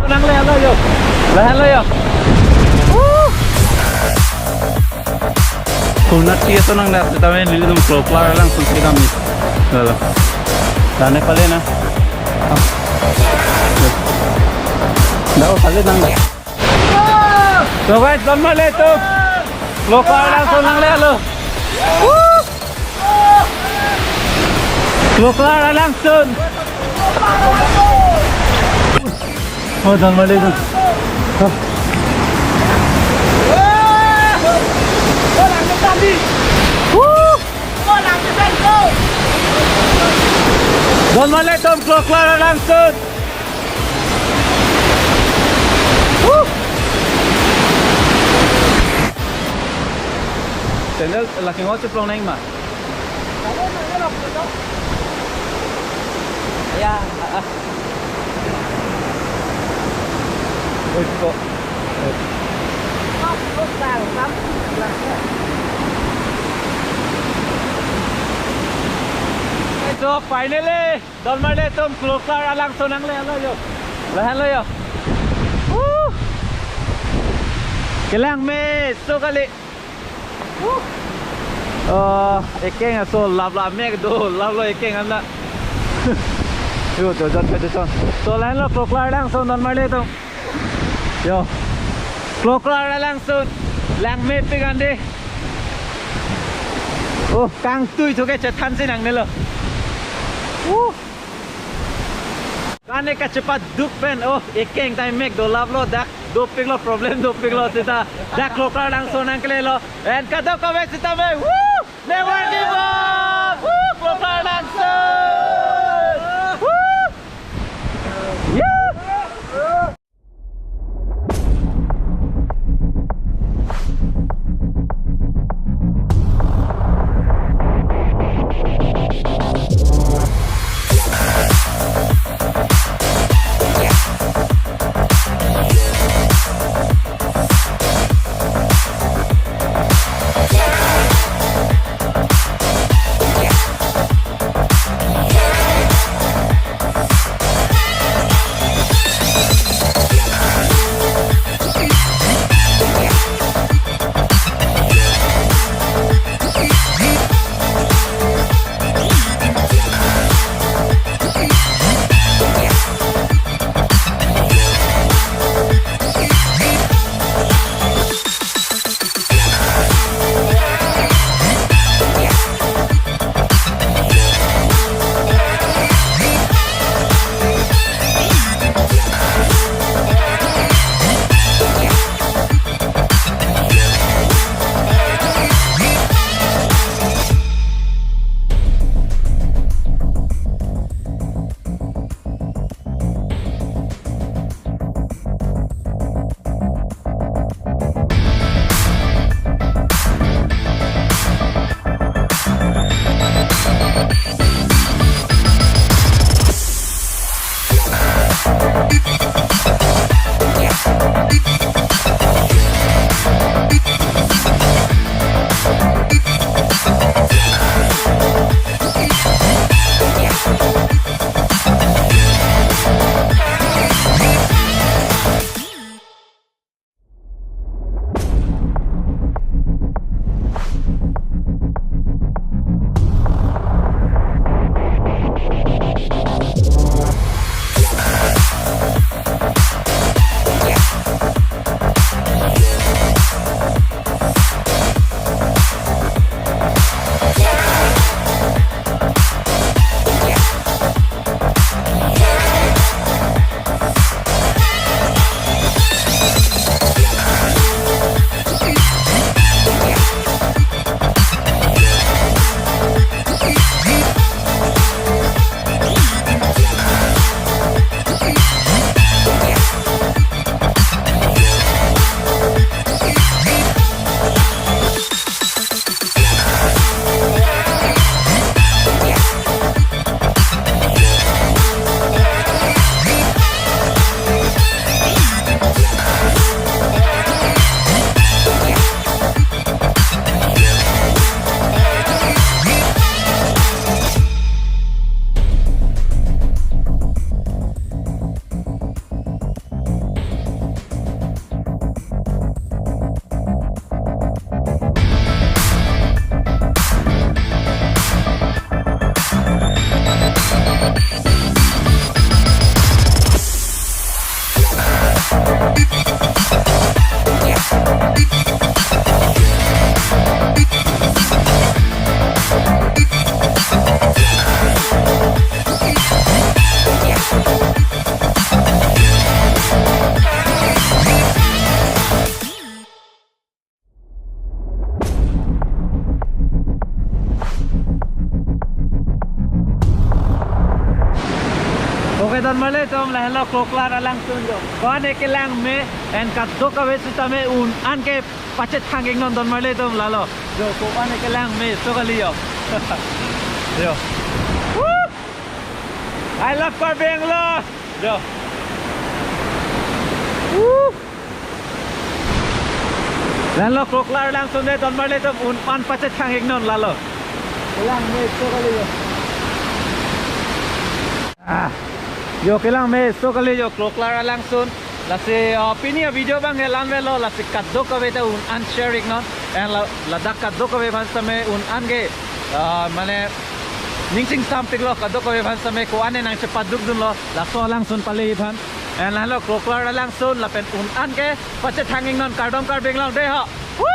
Nang lehan lo yuk. Lehan lo yuk. Kunat kia to nang lihat kita main lili tuh Kloplar langsung kita kami. Lalu. Sana pale na. Daw pale nang. So guys, damal ito. Kloplar langsung nang lehan lo. Kloplar langsung. Oh, damal ito. Don maletom Kloplar langsung. Sendal laki ngoce plong naing mah. Ya. Oi kok. So finally, don maletom Kloplar langsung nang lehan lo yo. Lehan lo yo. Kelang me so kali. Ekeng so labla mek do lablo ekeng anda. Yo to jon pe to. So lehan lo Kloplar langsung don maletom. Yo. Kloplar langsung lang me pegan deh. Oh, kang tui tu ke cetan sih nang nelo. Kane ka cepat duk pen. Oh, ekeng time make do love lo dak doping lo problem doping lo sita. Dak Kloplar langsung nang kele lo. And kado ka mek sita me. Woo! Never give up. Woo! Kloplar langsung. Woo! Yeah! Oke dan male tom la hello Kloplar alang sunjo. Kon ekelang me en kat do ka wes tame un an ke pachet thangeng non don male tom lalo. Jo ko an ekelang me so kaliyo. Jo. Woo! I love Karbi Anglong. Jo. Woo! Lalo Kloplar alang sunde don male tom un an pachet thangeng non lalo. Elang me so kaliyo. Ah. Yo kelang me so kali yo Kloplar alang sun lasi pinia video bang helan velo lasi kaddo ka beta un an sharing non en la dak kaddo ka be ban same un an ge mane ningsing something lo kaddo ka be ban same ko ane nang cepat duk dun lo la so alang sun pali ban en halo Kloplar alang sun la pen un an ge pache thanging non kardom kar benglang de ha. Woo!